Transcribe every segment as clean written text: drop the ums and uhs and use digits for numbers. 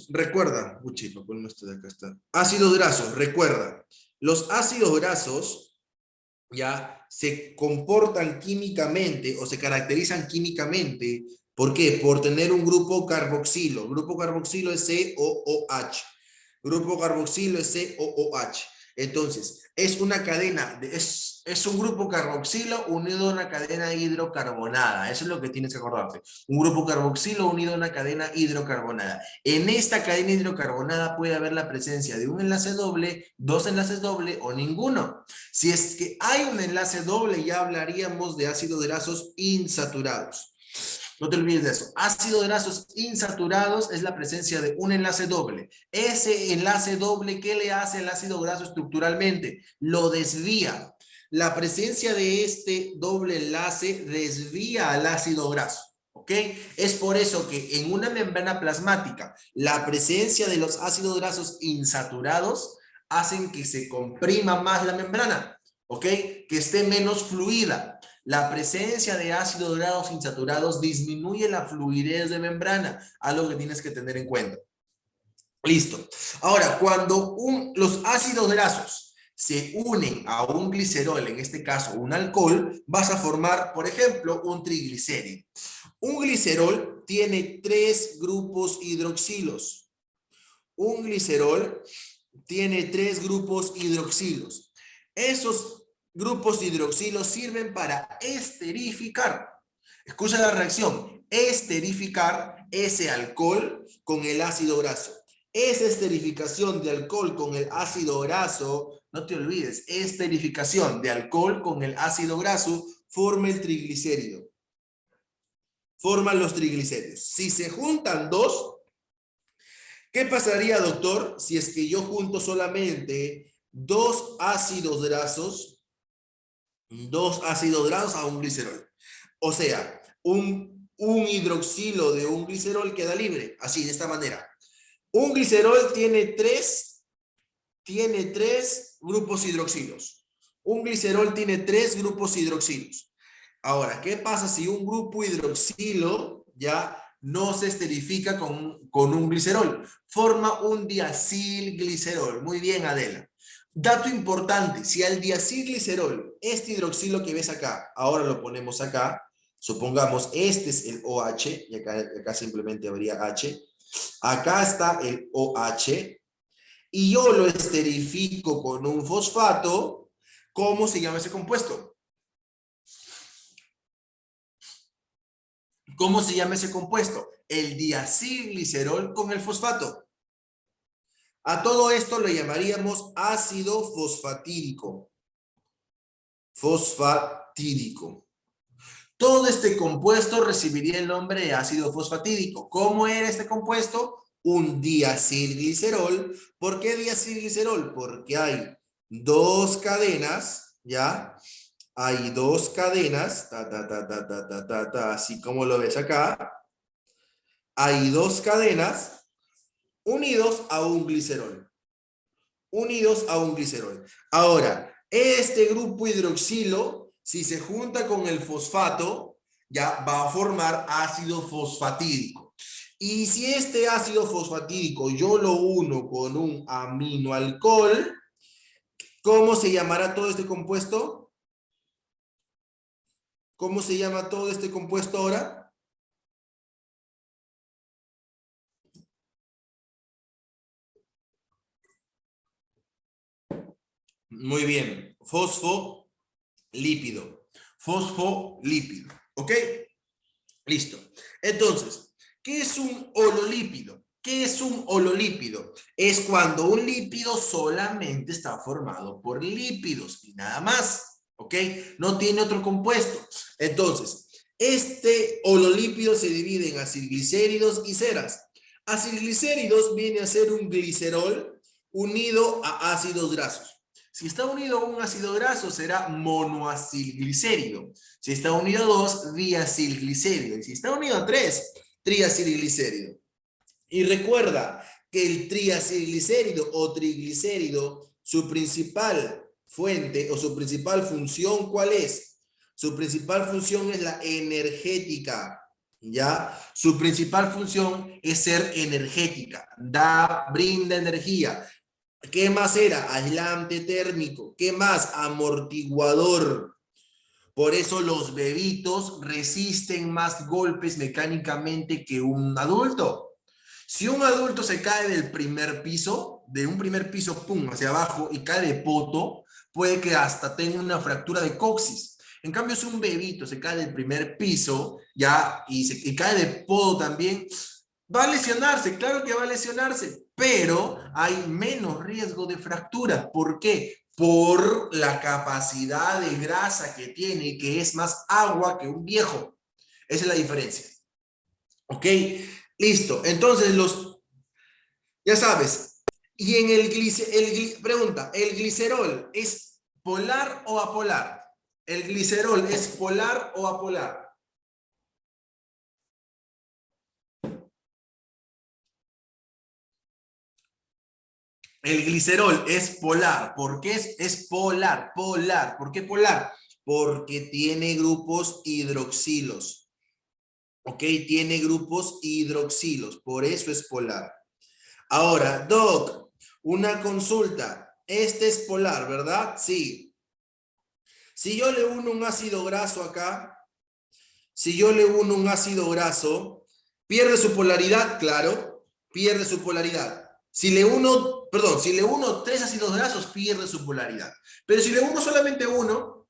grasos, recuerda, acá está. Ácidos grasos, recuerda. Los ácidos grasos ya se comportan químicamente o se caracterizan químicamente. ¿Por qué? Por tener un grupo carboxilo. El grupo carboxilo es COOH. Grupo carboxilo es COOH. Entonces, es una cadena, es un grupo carboxilo unido a una cadena hidrocarbonada. Eso es lo que tienes que acordarte. Un grupo carboxilo unido a una cadena hidrocarbonada. En esta cadena hidrocarbonada puede haber la presencia de un enlace doble, dos enlaces doble o ninguno. Si es que hay un enlace doble, ya hablaríamos de ácidos grasos insaturados. No te olvides de eso. Ácidos grasos insaturados es la presencia de un enlace doble. Ese enlace doble, ¿qué le hace al ácido graso estructuralmente? Lo desvía. La presencia de este doble enlace desvía al ácido graso. ¿Ok? Es por eso que en una membrana plasmática, la presencia de los ácidos grasos insaturados hacen que se comprima más la membrana. ¿Ok? Que esté menos fluida. La presencia de ácidos grasos insaturados disminuye la fluidez de membrana, algo que tienes que tener en cuenta. Listo. Ahora, cuando los ácidos grasos se unen a un glicerol, en este caso un alcohol, vas a formar, por ejemplo, un triglicérido. Un glicerol tiene 3 grupos hidroxilos. Un glicerol tiene 3 grupos hidroxilos. Esos grupos hidroxilos sirven para esterificar. Escucha la reacción. Esterificar ese alcohol con el ácido graso. Esa esterificación de alcohol con el ácido graso, no te olvides, esterificación de alcohol con el ácido graso forma el triglicérido. Forman los triglicéridos. Si se juntan dos, ¿qué pasaría, doctor, si es que yo junto solamente dos ácidos grasos a un glicerol? O sea, un hidroxilo de un glicerol queda libre, así, de esta manera. Un glicerol tiene tres grupos hidroxilos. Un glicerol tiene 3 grupos hidroxilos. Ahora, ¿qué pasa si un grupo hidroxilo ya no se esterifica con un glicerol? Forma un diacilglicerol. Muy bien, Adela. Dato importante, si al diacilglicerol, este hidroxilo que ves acá, ahora lo ponemos acá, supongamos este es el OH, y acá simplemente habría H, acá está el OH, y yo lo esterifico con un fosfato, ¿cómo se llama ese compuesto? ¿Cómo se llama ese compuesto? El diacilglicerol con el fosfato. A todo esto lo llamaríamos ácido fosfatídico. Fosfatídico. Todo este compuesto recibiría el nombre de ácido fosfatídico. ¿Cómo era este compuesto? Un diacilglicerol. ¿Por qué diacilglicerol? Porque hay 2 cadenas, ¿ya? Hay 2 cadenas, así como lo ves acá. Hay 2 cadenas unidos a un glicerol. Unidos a un glicerol. Ahora, este grupo hidroxilo, si se junta con el fosfato, ya va a formar ácido fosfatídico. Y si este ácido fosfatídico yo lo uno con un aminoalcohol, ¿cómo se llamará todo este compuesto? ¿Cómo se llama todo este compuesto ahora? Muy bien, fosfolípido. Fosfolípido, ¿ok? Listo. Entonces, ¿qué es un hololípido? ¿Qué es un hololípido? Es cuando un lípido solamente está formado por lípidos y nada más, ¿ok? No tiene otro compuesto. Entonces, este hololípido se divide en acilglicéridos y ceras. Acilglicéridos viene a ser un glicerol unido a ácidos grasos. Si está unido a un ácido graso, será monoacilglicérido. Si está unido a 2, diacilglicérido. Y si está unido a 3, triacilglicérido. Y recuerda que el triacilglicérido o triglicérido, su principal fuente o su principal función, ¿cuál es? Su principal función es la energética. ¿ya? Su principal función es ser energética, brinda energía. ¿Qué más era? Aislante térmico. ¿Qué más? Amortiguador. Por eso los bebitos resisten más golpes mecánicamente que un adulto. Si un adulto se cae del primer piso, de un primer piso, pum, hacia abajo y cae de poto, puede que hasta tenga una fractura de coxis. En cambio, si un bebito se cae del primer piso, ya, y cae de poto también, va a lesionarse, claro que va a lesionarse, pero hay menos riesgo de fractura. ¿Por qué? Por la capacidad de grasa que tiene, que es más agua que un viejo. Esa es la diferencia. ¿Ok? Listo. Entonces, ya sabes. Y en pregunta, ¿el glicerol es polar o apolar? ¿El glicerol es polar o apolar? El glicerol es polar. ¿Por qué es polar? Polar. ¿Por qué polar? Porque tiene grupos hidroxilos. ¿Ok? Tiene grupos hidroxilos. Por eso es polar. Ahora, Doc, una consulta. Este es polar, ¿verdad? Sí. Si yo le uno un ácido graso acá, si yo le uno un ácido graso, ¿pierde su polaridad? Claro, pierde su polaridad. Si le uno, perdón, si le uno tres ácidos grasos, pierde su polaridad. Pero si le uno solamente uno,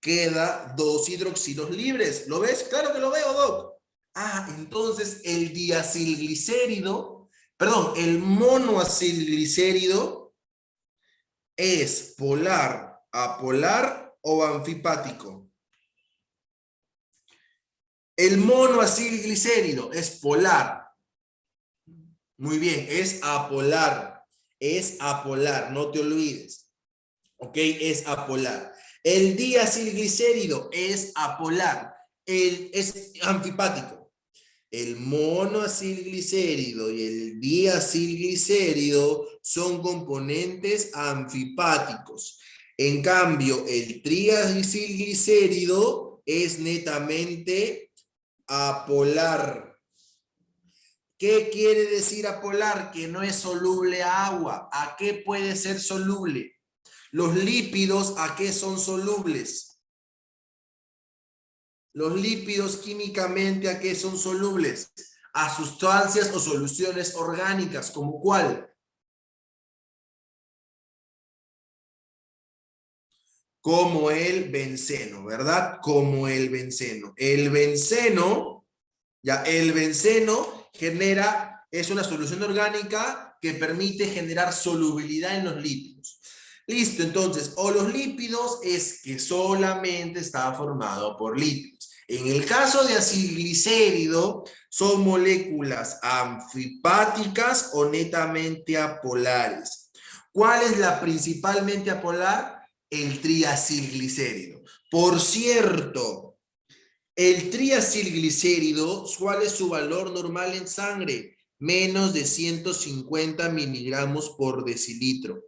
queda dos hidroxilos libres. ¿Lo ves? Claro que lo veo, Doc. Ah, entonces el diacilglicérido, perdón, el monoacilglicérido es polar, apolar o anfipático. El monoacilglicérido es polar. Muy bien, es apolar. Es apolar, no te olvides. ¿Ok? Es apolar. El diacilglicérido es apolar. Es anfipático. El monoacilglicérido y el diacilglicérido son componentes anfipáticos. En cambio, el triacilglicérido es netamente apolar. ¿Qué quiere decir apolar? Que no es soluble a agua. ¿A qué puede ser soluble? Los lípidos, ¿a qué son solubles? Los lípidos químicamente, ¿a qué son solubles? A sustancias o soluciones orgánicas, ¿como cuál? Como el benceno, ¿verdad? Como el benceno. El benceno, ya, el benceno es una solución orgánica que permite generar solubilidad en los lípidos. Listo, entonces, o los lípidos es que solamente está formado por lípidos. En el caso de acilglicérido, son moléculas anfipáticas o netamente apolares. ¿Cuál es la principalmente apolar? El triacilglicérido. Por cierto, el triacilglicérido, ¿cuál es su valor normal en sangre? Menos de 150 miligramos por decilitro.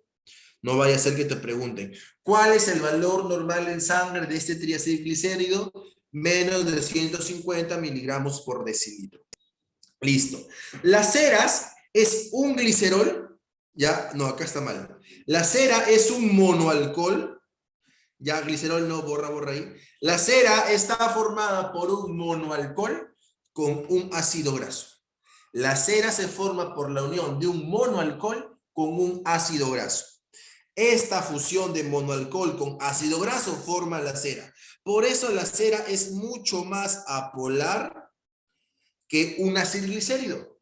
No vaya a ser que te pregunten, ¿cuál es el valor normal en sangre de este triacilglicérido? Menos de 150 miligramos por decilitro. Listo. Las ceras es un glicerol, ya, no, acá está mal. La cera es un monoalcohol, ya glicerol no, borra ahí. La cera está formada por un monoalcohol con un ácido graso. La cera se forma por la unión de un monoalcohol con un ácido graso. Esta fusión de monoalcohol con ácido graso forma la cera. Por eso la cera es mucho más apolar que un acilglicérido,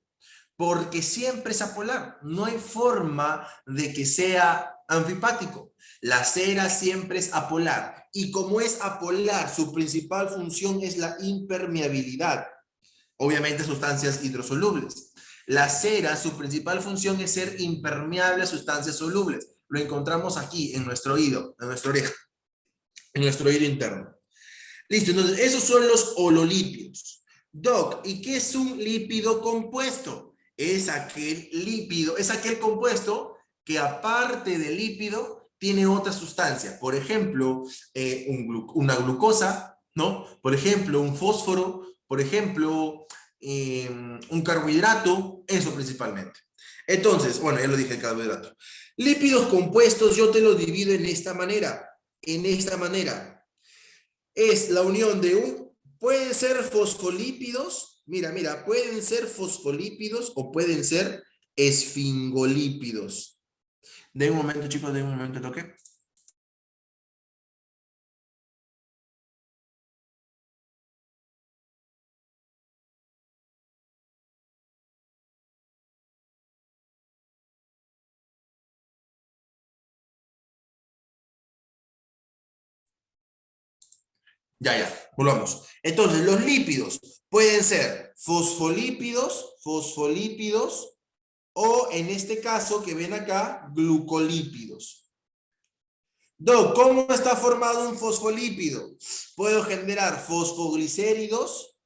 porque siempre es apolar. No hay forma de que sea anfipático. La cera siempre es apolar. Y como es apolar, su principal función es la impermeabilidad. Obviamente sustancias hidrosolubles. La cera, su principal función es ser impermeable a sustancias solubles. Lo encontramos aquí, en nuestro oído, en nuestra oreja, en nuestro oído interno. Listo, entonces esos son los hololípidos. Doc, ¿y qué es un lípido compuesto? Es aquel lípido, es aquel compuesto que aparte del lípido tiene otra sustancia. Por ejemplo, una glucosa, ¿no? Por ejemplo, un fósforo, por ejemplo, un carbohidrato, eso principalmente. Entonces, bueno, ya lo dije, el carbohidrato. Lípidos compuestos yo te lo divido en esta manera. En esta manera. Es la unión de pueden ser fosfolípidos, mira, pueden ser fosfolípidos o pueden ser esfingolípidos. Den un momento, chicos, den un momento, toque. Ya, volvamos. Entonces, los lípidos pueden ser fosfolípidos, o en este caso que ven acá, glucolípidos. Doc, ¿cómo está formado un fosfolípido? Puedo generar fosfoglicéridos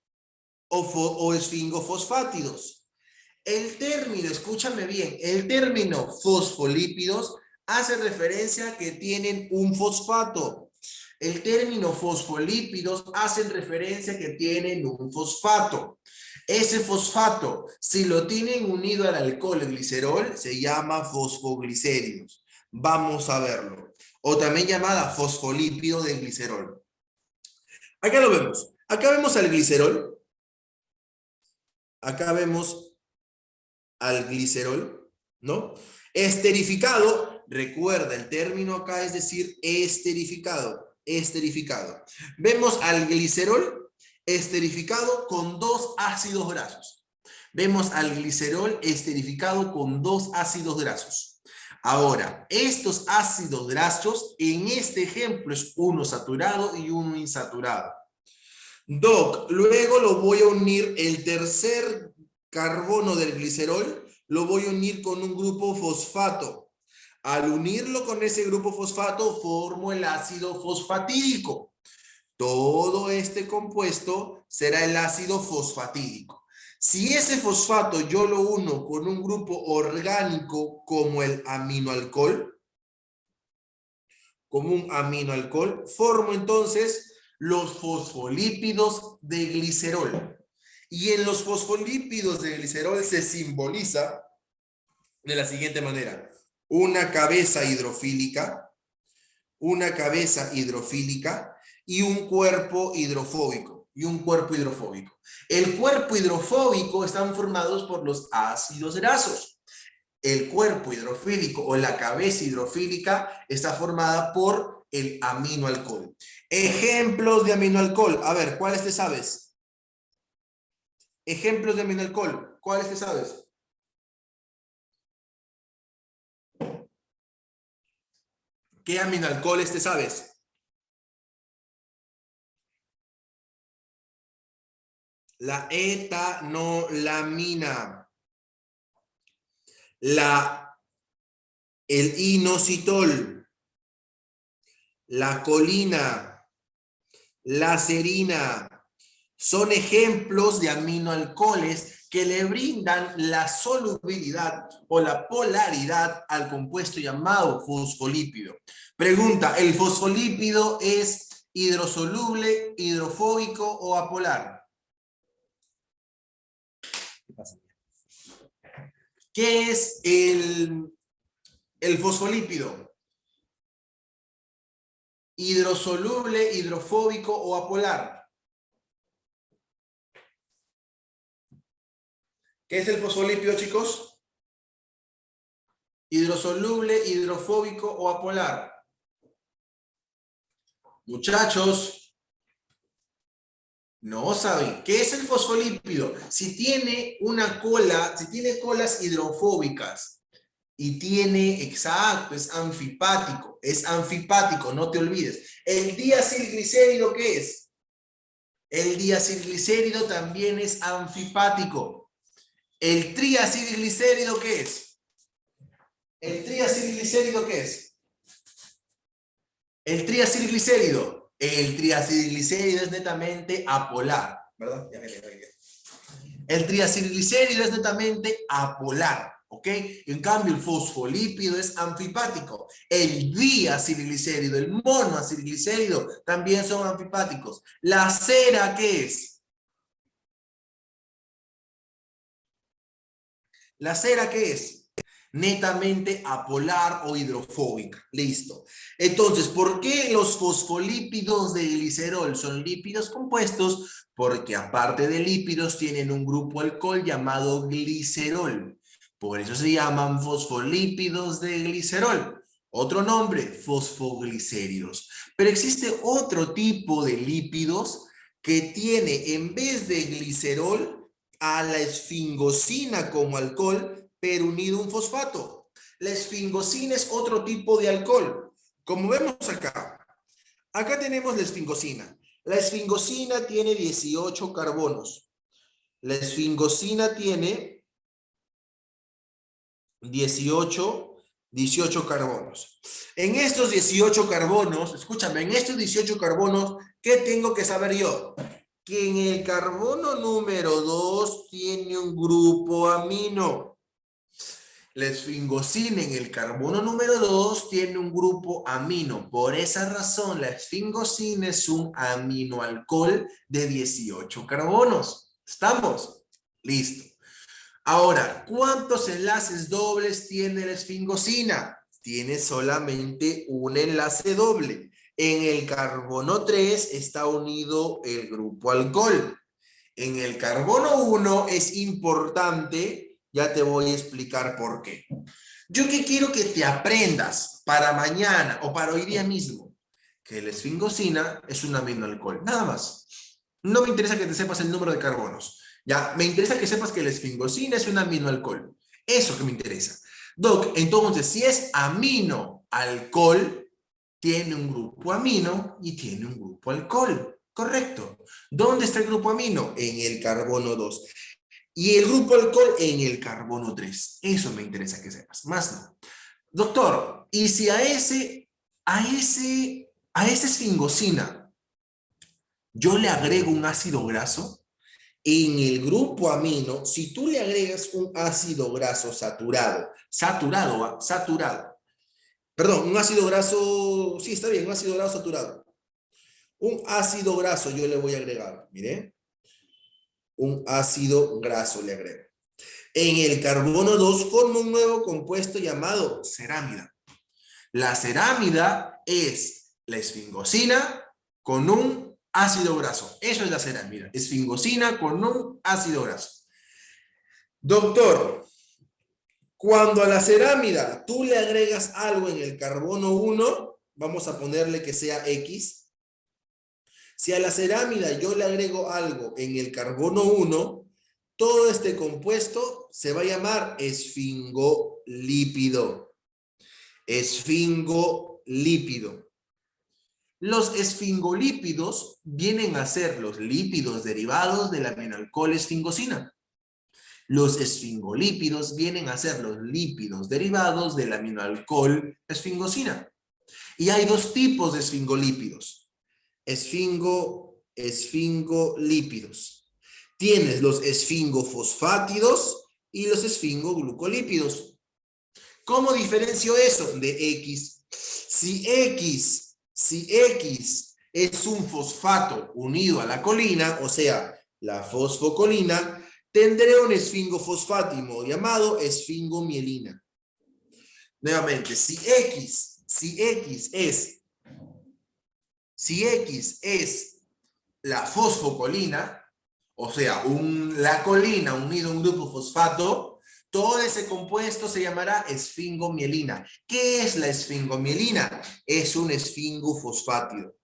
o esfingofosfátidos. El término, escúchame bien, el término fosfolípidos hace referencia a que tienen un fosfato. El término fosfolípidos hace referencia a que tienen un fosfato. Ese fosfato, si lo tienen unido al alcohol, el glicerol, se llama fosfoglicéridos. Vamos a verlo. O también llamada fosfolípido de glicerol. Acá lo vemos. Acá vemos al glicerol. Acá vemos al glicerol, ¿no? Esterificado, recuerda, el término acá es decir esterificado. Vemos al glicerol esterificado con 2 ácidos grasos. Vemos al glicerol esterificado con 2 ácidos grasos. Ahora, estos ácidos grasos, en este ejemplo, es uno saturado y uno insaturado. Doc, luego lo voy a unir, el tercer carbono del glicerol, lo voy a unir con un grupo fosfato. Al unirlo con ese grupo fosfato, formo el ácido fosfatídico. Todo este compuesto será el ácido fosfatídico. Si ese fosfato yo lo uno con un grupo orgánico como el aminoalcohol, formo entonces los fosfolípidos de glicerol. Y en los fosfolípidos de glicerol se simboliza de la siguiente manera. Una cabeza hidrofílica y un cuerpo hidrofóbico. El cuerpo hidrofóbico están formados por los ácidos grasos. El cuerpo hidrofílico o la cabeza hidrofílica está formada por el aminoalcohol. Ejemplos de aminoalcohol. A ver, ¿cuáles te sabes? Ejemplos de aminoalcohol. ¿Cuáles te sabes? ¿Qué aminoalcoholes te sabes? La etanolamina. El inositol. La colina. La serina. Son ejemplos de aminoalcoholes que le brindan la solubilidad o la polaridad al compuesto llamado fosfolípido. Pregunta, ¿el fosfolípido es hidrosoluble, hidrofóbico o apolar? ¿Qué pasa? ¿Qué es el fosfolípido? ¿Hidrosoluble, hidrofóbico o apolar? ¿Qué es el fosfolípido, chicos? ¿Hidrosoluble, hidrofóbico o apolar? Muchachos, no saben. ¿Qué es el fosfolípido? Si tiene una cola, si tiene colas hidrofóbicas y tiene, exacto, es anfipático, no te olvides. ¿El diacilglicérido qué es? El diacilglicérido también es anfipático. ¿El triacilglicérido qué es? ¿El triacilglicérido qué es? El triacilglicérido es netamente apolar, ¿verdad? El triacilglicérido es netamente apolar, ¿ok? En cambio, el fosfolípido es anfipático. El diacilglicérido, el monoacilglicérido también son anfipáticos. ¿La cera qué es? ¿La cera qué es? Netamente apolar o hidrofóbica. Listo. Entonces, ¿por qué los fosfolípidos de glicerol son lípidos compuestos? Porque aparte de lípidos tienen un grupo alcohol llamado glicerol. Por eso se llaman fosfolípidos de glicerol. Otro nombre, fosfoglicéridos. Pero existe otro tipo de lípidos que tiene en vez de glicerol a la esfingosina como alcohol, pero unido a un fosfato. La esfingosina es otro tipo de alcohol. Como vemos acá, acá tenemos la esfingosina. La esfingosina tiene 18 carbonos. La esfingosina tiene 18 carbonos. En estos 18 carbonos, escúchame, en estos 18 carbonos, ¿qué tengo que saber yo? Que en el carbono número 2 tiene un grupo amino. La esfingosina en el carbono número 2 tiene un grupo amino. Por esa razón, la esfingosina es un aminoalcohol de 18 carbonos. ¿Estamos? Listo. Ahora, ¿cuántos enlaces dobles tiene la esfingosina? Tiene solamente un enlace doble. En el carbono 3 está unido el grupo alcohol. En el carbono 1 es importante, ya te voy a explicar por qué. Yo que quiero que te aprendas para mañana o para hoy día mismo, que la esfingosina es un aminoalcohol, nada más. No me interesa que te sepas el número de carbonos. Ya, me interesa que sepas que la esfingosina es un aminoalcohol. Eso que me interesa. Doc, entonces, si es aminoalcohol, tiene un grupo amino y tiene un grupo alcohol. Correcto. ¿Dónde está el grupo amino? En el carbono 2. Y el grupo alcohol en el carbono 3. Eso me interesa que sepas. Más no. Doctor, ¿y si a esa esfingosina yo le agrego un ácido graso? En el grupo amino, si tú le agregas un ácido graso saturado, perdón, un ácido graso, sí, está bien, un ácido graso saturado. Un ácido graso yo le voy a agregar, mire, un ácido graso le agrego. En el carbono 2 forma un nuevo compuesto llamado cerámida. La cerámida es la esfingosina con un ácido graso. Eso es la cerámida. Esfingosina con un ácido graso. Doctor, cuando a la cerámida tú le agregas algo en el carbono 1, vamos a ponerle que sea X. Si a la cerámida yo le agrego algo en el carbono 1, todo este compuesto se va a llamar esfingolípido. Esfingolípido. Los esfingolípidos vienen a ser los lípidos derivados del aminoalcohol esfingosina. Los esfingolípidos vienen a ser los lípidos derivados del aminoalcohol esfingosina. Y hay dos tipos de esfingolípidos. Esfingolípidos. Tienes los esfingofosfátidos y los esfingoglucolípidos. ¿Cómo diferencio eso? De X. Si X es un fosfato unido a la colina, o sea, la fosfocolina, tendré un esfingofosfátimo llamado esfingomielina. Nuevamente, si X es la fosfocolina, o sea, la colina unido a un grupo fosfato, todo ese compuesto se llamará esfingomielina. ¿Qué es la esfingomielina? Es un esfingofosfátido.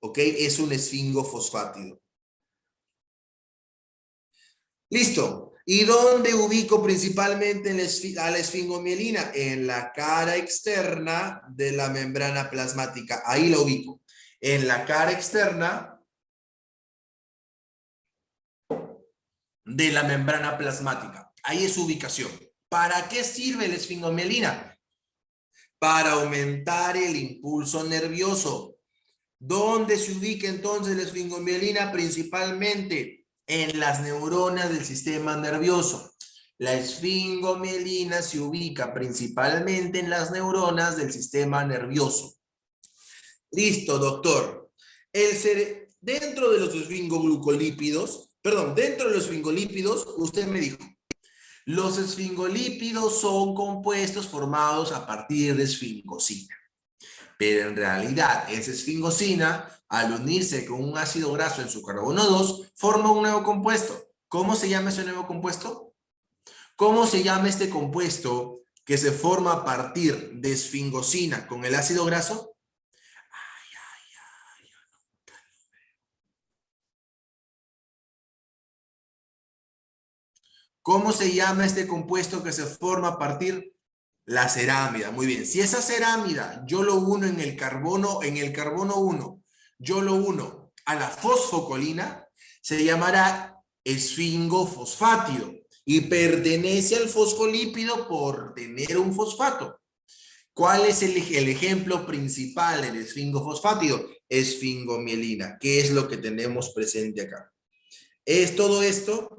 ¿Ok? Es un esfingofosfátido. Listo. ¿Y dónde ubico principalmente a la esfingomielina? En la cara externa de la membrana plasmática. Ahí la ubico. En la cara externa de la membrana plasmática. Ahí es su ubicación. ¿Para qué sirve la esfingomielina? Para aumentar el impulso nervioso. ¿Dónde se ubica entonces la esfingomielina? Principalmente en las neuronas del sistema nervioso. La esfingomielina se ubica principalmente en las neuronas del sistema nervioso. Listo, doctor. Dentro de los esfingoglucolípidos, dentro de los esfingolípidos, usted me dijo, Los esfingolípidos son compuestos formados a partir de esfingosina. Pero en realidad, esa esfingosina, al unirse con un ácido graso en su carbono 2, forma un nuevo compuesto. ¿Cómo se llama ese nuevo compuesto? ¿Cómo se llama este compuesto que se forma a partir de esfingosina con el ácido graso? ¿Cómo se llama este compuesto que se forma a partir? La cerámida. Muy bien. Si esa cerámida yo lo uno en el carbono 1, yo lo uno a la fosfocolina, se llamará esfingofosfátido y pertenece al fosfolípido por tener un fosfato. ¿Cuál es el ejemplo principal del esfingofosfátido? Esfingomielina. ¿Qué es lo que tenemos presente acá? Es todo esto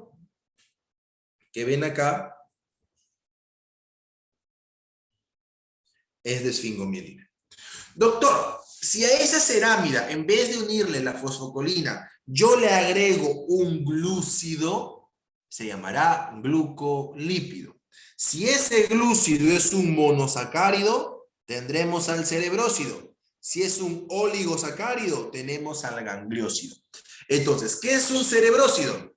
que ven acá, es de esfingomielina. Doctor, si a esa cerámida, en vez de unirle la fosfocolina, yo le agrego un glúcido, se llamará glucolípido. Si ese glúcido es un monosacárido, tendremos al cerebrósido. Si es un oligosacárido, tenemos al gangliósido. Entonces, ¿qué es un cerebrósido?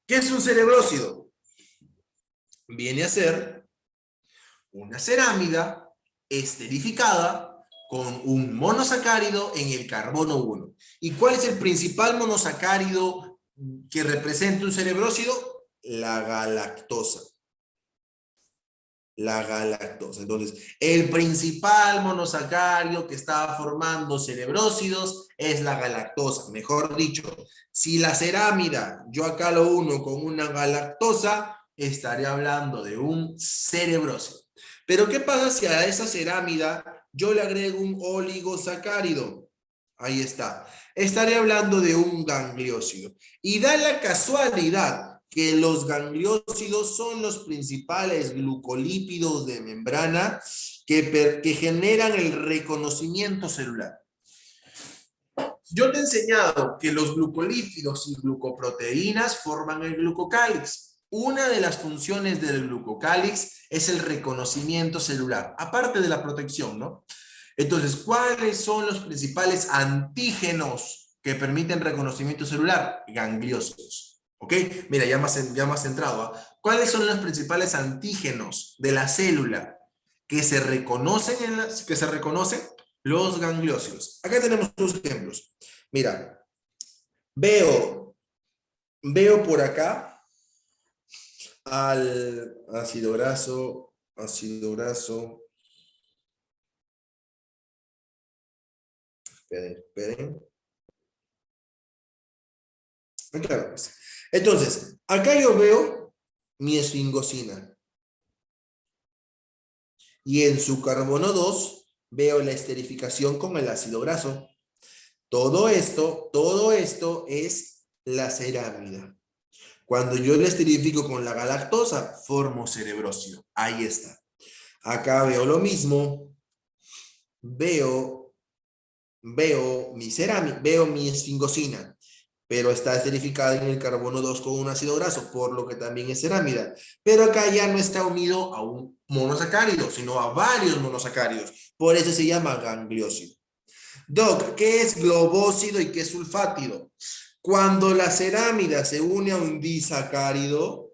¿Qué es un cerebrósido? Viene a ser una cerámida esterificada con un monosacárido en el carbono 1. ¿Y cuál es el principal monosacárido que representa un cerebrósido? La galactosa. La galactosa. Entonces, el principal monosacárido que está formando cerebrósidos es la galactosa. Mejor dicho, si la cerámida, yo acá lo uno con una galactosa, estaré hablando de un cerebrósido. Pero ¿qué pasa si a esa cerámida yo le agrego un oligosacárido? Ahí está. Estaré hablando de un gangliósido. Y da la casualidad que los gangliósidos son los principales glucolípidos de membrana que generan el reconocimiento celular. Yo te he enseñado que los glucolípidos y glucoproteínas forman el glucocálix. Una de las funciones del glucocálix es el reconocimiento celular, aparte de la protección, ¿no? Entonces, ¿cuáles son los principales antígenos que permiten reconocimiento celular? Gangliósidos. ¿Ok? Mira, ya más centrado. ¿Cuáles son los principales antígenos de la célula que se reconocen los gangliósidos? Acá tenemos dos ejemplos. Mira, veo por acá al ácido graso. Esperen. Claro, pues. Entonces, acá yo veo mi esfingosina. Y en su carbono 2 veo la esterificación con el ácido graso. Todo esto es la cerámida. Cuando yo la esterifico con la galactosa, formo cerebrósido. Ahí está. Acá veo lo mismo. Veo mi cerámica, veo mi esfingosina, pero está esterificada en el carbono 2 con un ácido graso, por lo que también es cerámida. Pero acá ya no está unido a un monosacárido, sino a varios monosacáridos. Por eso se llama gangliósido. Doc, ¿qué es globósido y qué es sulfátido? Cuando la cerámida se une a un disacárido,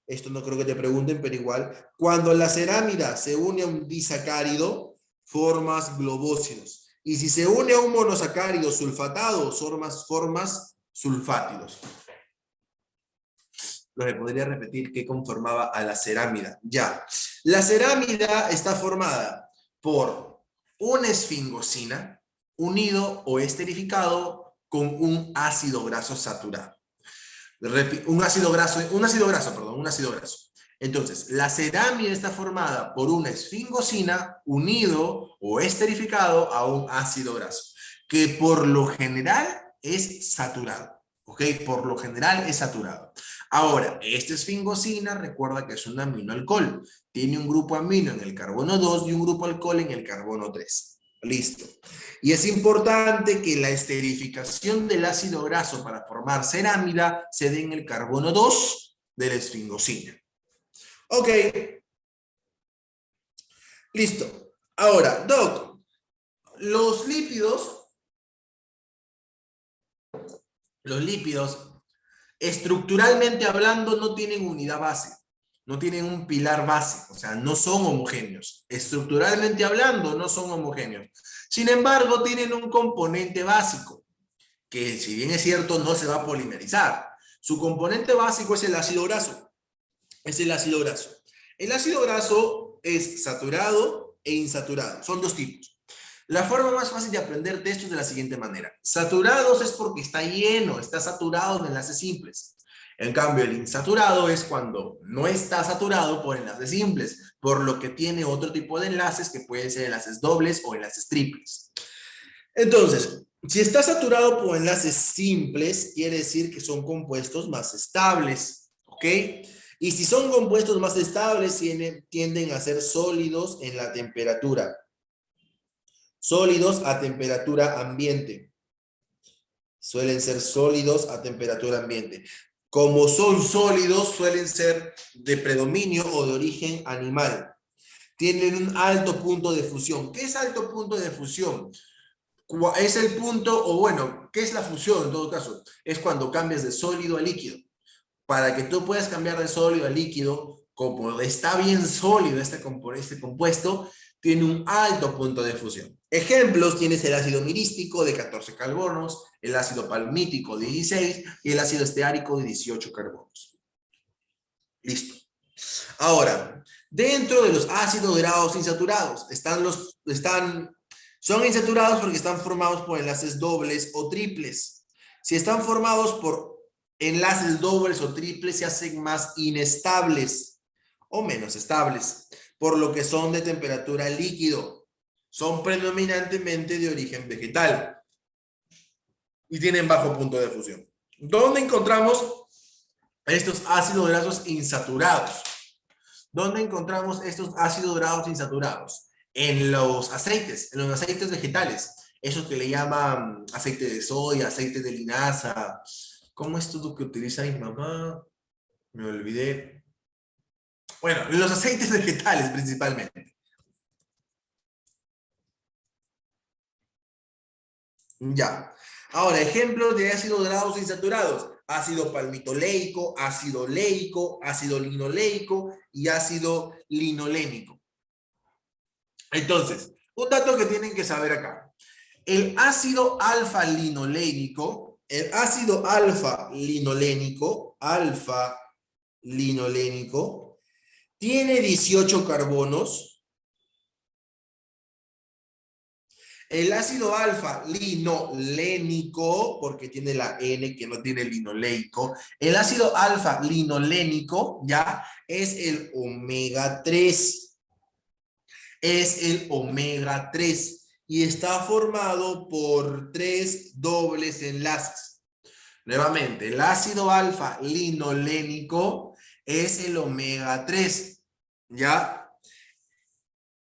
esto no creo que te pregunten, pero igual, cuando la cerámida se une a un disacárido, formas globósidos. Y si se une a un monosacárido sulfatado, formas sulfátidos. Lo que podría repetir que conformaba a la cerámida. Ya. La cerámida está formada por una esfingosina unido o esterificado con un ácido graso saturado. Un ácido graso. Entonces, la cerámida está formada por una esfingosina unido o esterificado a un ácido graso, que por lo general es saturado. ¿Ok? Por lo general es saturado. Ahora, esta esfingosina, recuerda que es un aminoalcohol. Tiene un grupo amino en el carbono 2 y un grupo alcohol en el carbono 3. Listo. Y es importante que la esterificación del ácido graso para formar cerámida se dé en el carbono 2 de la esfingosina. Ok. Listo. Ahora, Doc, los lípidos, estructuralmente hablando, no tienen unidad base, no tienen un pilar base, o sea, no son homogéneos. Estructuralmente hablando, no son homogéneos. Sin embargo, tienen un componente básico, que si bien es cierto, no se va a polimerizar. Su componente básico es el ácido graso. Es el ácido graso. El ácido graso es saturado e insaturado. Son dos tipos. La forma más fácil de aprender de esto es de la siguiente manera. Saturados es porque está lleno, está saturado de enlaces simples. En cambio, el insaturado es cuando no está saturado por enlaces simples, por lo que tiene otro tipo de enlaces que pueden ser enlaces dobles o enlaces triples. Entonces, si está saturado por enlaces simples, quiere decir que son compuestos más estables, ¿ok? Y si son compuestos más estables, tienden a ser sólidos en la temperatura. Sólidos a temperatura ambiente. Suelen ser sólidos a temperatura ambiente. Como son sólidos, suelen ser de predominio o de origen animal. Tienen un alto punto de fusión. ¿Qué es alto punto de fusión? Es el punto, o bueno, ¿qué es la fusión en todo caso? Es cuando cambias de sólido a líquido. Para que tú puedas cambiar de sólido a líquido, como está bien sólido este compuesto, tiene un alto punto de fusión. Ejemplos, tienes el ácido mirístico de 14 carbonos, el ácido palmítico de 16 y el ácido esteárico de 18 carbonos. Listo. Ahora, dentro de los ácidos grasos insaturados, son insaturados porque están formados por enlaces dobles o triples. Si están formados por enlaces dobles o triples, se hacen más inestables o menos estables, por lo que son de temperatura líquido. Son predominantemente de origen vegetal y tienen bajo punto de fusión. ¿Dónde encontramos estos ácidos grasos insaturados? ¿Dónde encontramos estos ácidos grasos insaturados? En los aceites vegetales. Esos que le llaman aceite de soya, aceite de linaza. ¿Cómo es todo que utiliza mi mamá? Me olvidé. Bueno, los aceites vegetales principalmente. Ya. Ahora, ejemplos de ácidos grasos insaturados. Ácido palmitoleico, ácido leico, ácido linoleico y ácido linolénico. Entonces, un dato que tienen que saber acá. El ácido alfa-linolénico, tiene 18 carbonos. El ácido alfa-linolénico, porque tiene la N que no tiene linoleico, el ácido alfa-linolénico ya es el omega 3. Es el omega 3 y está formado por 3 dobles enlaces. Nuevamente, el ácido alfa-linolénico es el omega 3, ¿ya?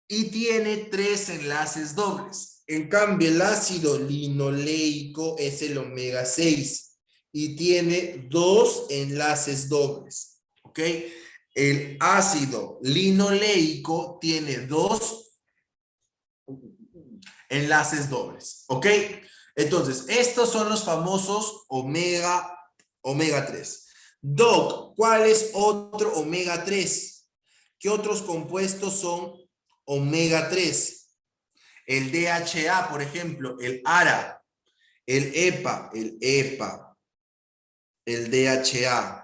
Y tiene 3 enlaces dobles. En cambio, el ácido linoleico es el omega 6 y tiene 2 enlaces dobles, ¿ok? El ácido linoleico tiene 2 enlaces dobles, ¿ok? Entonces, estos son los famosos omega 3. Doc, ¿cuál es otro omega 3? ¿Qué otros compuestos son omega 3? El DHA, por ejemplo, el ARA, el EPA, el DHA.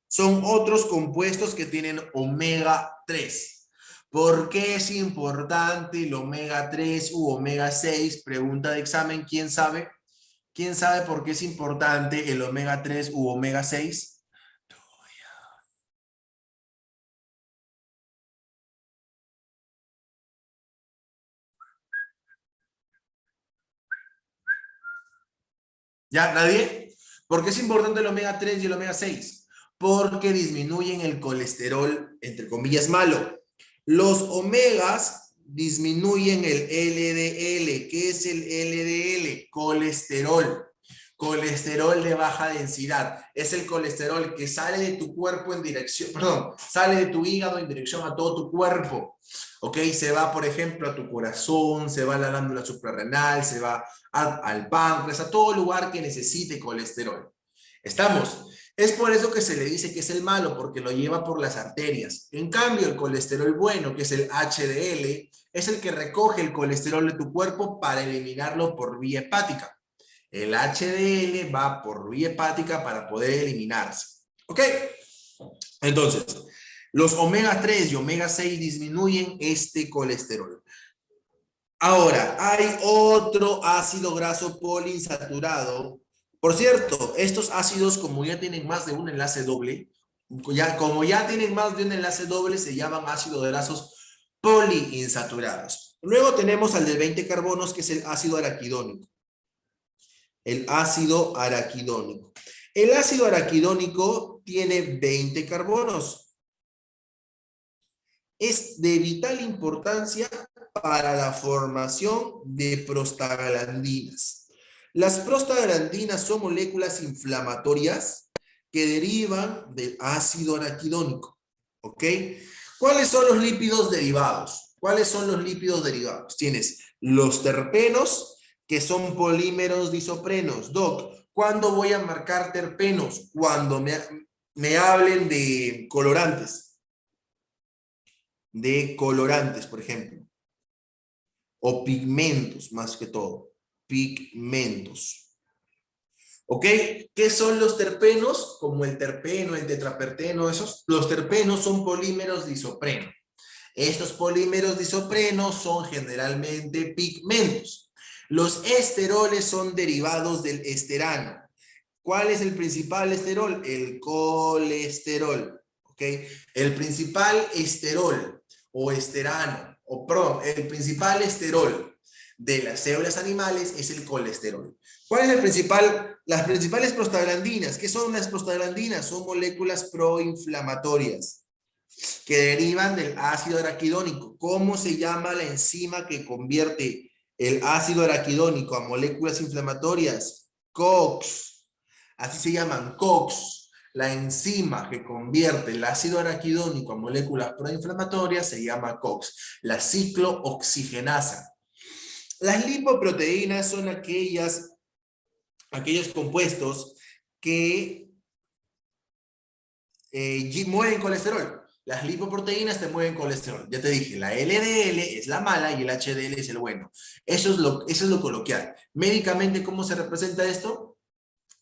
Son otros compuestos que tienen omega 3. ¿Por qué es importante el omega 3 u omega 6? Pregunta de examen, ¿quién sabe? ¿Quién sabe por qué es importante el omega 3 u omega 6? ¿Ya? ¿Nadie? ¿Por qué es importante el omega 3 y el omega 6? Porque disminuyen el colesterol, entre comillas, malo. Los omegas disminuyen el LDL. ¿Qué es el LDL? Colesterol. Colesterol de baja densidad. Es el colesterol que sale de tu cuerpo en dirección, perdón, sale de tu hígado en dirección a todo tu cuerpo. ¿Ok? Se va, por ejemplo, a tu corazón, se va a la glándula suprarrenal, se va al páncreas, a todo lugar que necesite colesterol. ¿Estamos? Es por eso que se le dice que es el malo, porque lo lleva por las arterias. En cambio, el colesterol bueno, que es el HDL, es el que recoge el colesterol de tu cuerpo para eliminarlo por vía hepática. El HDL va por vía hepática para poder eliminarse. ¿Ok? Entonces, los omega 3 y omega 6 disminuyen este colesterol. Ahora, hay otro ácido graso poliinsaturado. Por cierto, estos ácidos, como ya tienen más de un enlace doble, como ya tienen más de un enlace doble, se llaman ácidos grasos poliinsaturados. Luego tenemos al de 20 carbonos, que es el ácido araquidónico. El ácido araquidónico. El ácido araquidónico tiene 20 carbonos. Es de vital importancia para la formación de prostaglandinas. Las prostaglandinas son moléculas inflamatorias que derivan del ácido araquidónico. ¿Ok? ¿Cuáles son los lípidos derivados? ¿Cuáles son los lípidos derivados? Tienes los terpenos, que son polímeros disoprenos. Doc, ¿cuándo voy a marcar terpenos? Cuando me hablen de colorantes. De colorantes, por ejemplo. O pigmentos, más que todo. Pigmentos. ¿Ok? ¿Qué son los terpenos? Como el terpeno, el tetraperteno, esos. Los terpenos son polímeros disopreno. Estos polímeros disopreno son generalmente pigmentos. Los esteroles son derivados del esterano. ¿Cuál es el principal esterol? El colesterol. ¿Ok? El principal esterol o esterano, o perdón, el principal esterol de las células animales es el colesterol. ¿Cuál es el principal? Las principales prostaglandinas. ¿Qué son las prostaglandinas? Son moléculas proinflamatorias que derivan del ácido araquidónico. ¿Cómo se llama la enzima que convierte el ácido araquidónico a moléculas inflamatorias? COX. Así se llaman, COX. La enzima que convierte el ácido araquidónico a moléculas proinflamatorias se llama COX, la ciclooxigenasa. Las lipoproteínas son aquellos compuestos que mueven colesterol. Las lipoproteínas te mueven colesterol. Ya te dije, la LDL es la mala y el HDL es el bueno. Eso es lo coloquial. Médicamente, ¿cómo se representa esto?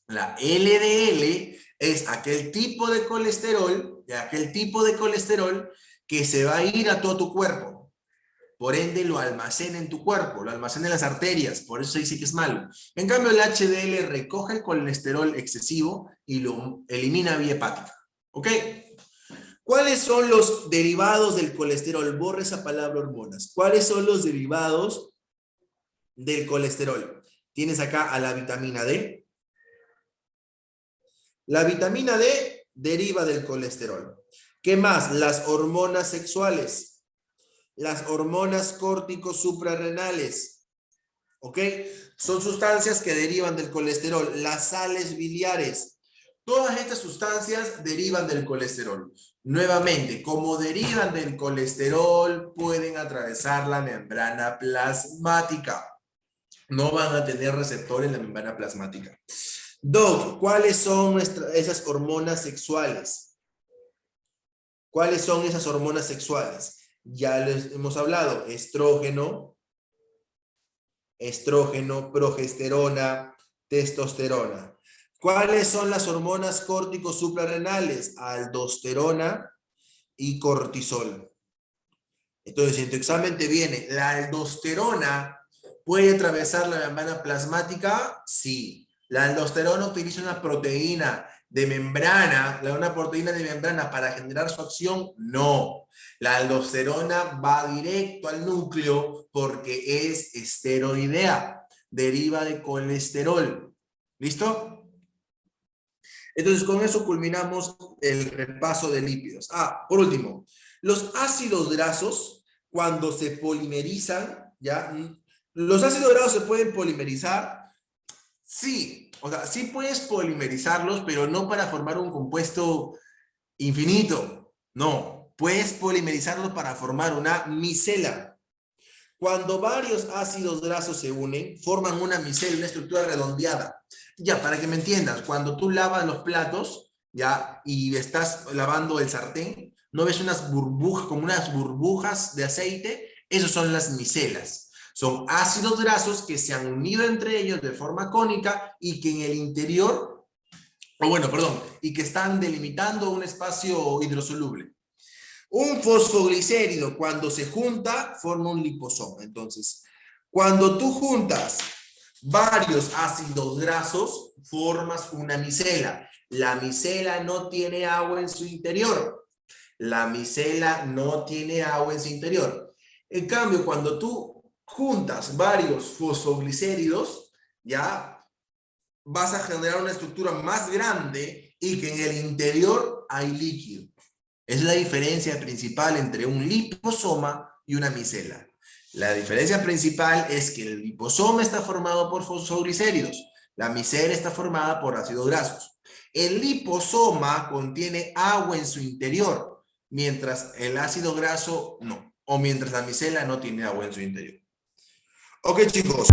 La LDL es aquel tipo de colesterol, que se va a ir a todo tu cuerpo. Por ende, lo almacena en tu cuerpo, lo almacena en las arterias, por eso se dice que es malo. En cambio, el HDL recoge el colesterol excesivo y lo elimina vía hepática. ¿Ok? ¿Cuáles son los derivados del colesterol? Borra esa palabra hormonas. ¿Cuáles son los derivados del colesterol? Tienes acá a la vitamina D. La vitamina D deriva del colesterol. ¿Qué más? Las hormonas sexuales. Las hormonas córticos suprarrenales. ¿Ok? Son sustancias que derivan del colesterol. Las sales biliares. Todas estas sustancias derivan del colesterol. Nuevamente, como derivan del colesterol, pueden atravesar la membrana plasmática. No van a tener receptor en la membrana plasmática. Doc, ¿cuáles son esas hormonas sexuales? ¿Cuáles son esas hormonas sexuales? Ya les hemos hablado. Estrógeno, progesterona, testosterona. ¿Cuáles son las hormonas córticos suprarrenales? Aldosterona y cortisol. Entonces, si en tu examen te viene la aldosterona, ¿puede atravesar la membrana plasmática? Sí. La aldosterona utiliza una proteína de membrana, para generar su acción. No. La aldosterona va directo al núcleo porque es esteroidea. Deriva de colesterol. ¿Listo? Entonces, con eso culminamos el repaso de lípidos. Por último, los ácidos grasos, cuando se polimerizan, ¿ya? Los ácidos grasos se pueden polimerizar Sí, o sea, sí puedes polimerizarlos, pero no para formar un compuesto infinito. No, puedes polimerizarlos para formar una micela. Cuando varios ácidos grasos se unen, forman una micela, una estructura redondeada. Ya, para que me entiendas, cuando tú lavas los platos, ya, y estás lavando el sartén, ¿no ves unas burbujas, como unas burbujas de aceite? Esas son las micelas. Son ácidos grasos que se han unido entre ellos de forma cónica y que en el interior, o bueno, perdón, y que están delimitando un espacio hidrosoluble. Un fosfoglicérido, cuando se junta, forma un liposoma. Entonces, cuando tú juntas varios ácidos grasos, formas una micela. La micela no tiene agua en su interior. La micela no tiene agua en su interior. En cambio, cuando tú juntas varios fosfoglicéridos, ya vas a generar una estructura más grande y que en el interior hay líquido. Es la diferencia principal entre un liposoma y una micela. La diferencia principal es que el liposoma está formado por fosfoglicéridos, la micela está formada por ácidos grasos. El liposoma contiene agua en su interior, mientras el ácido graso no, o mientras la micela no tiene agua en su interior. Ok, chicos.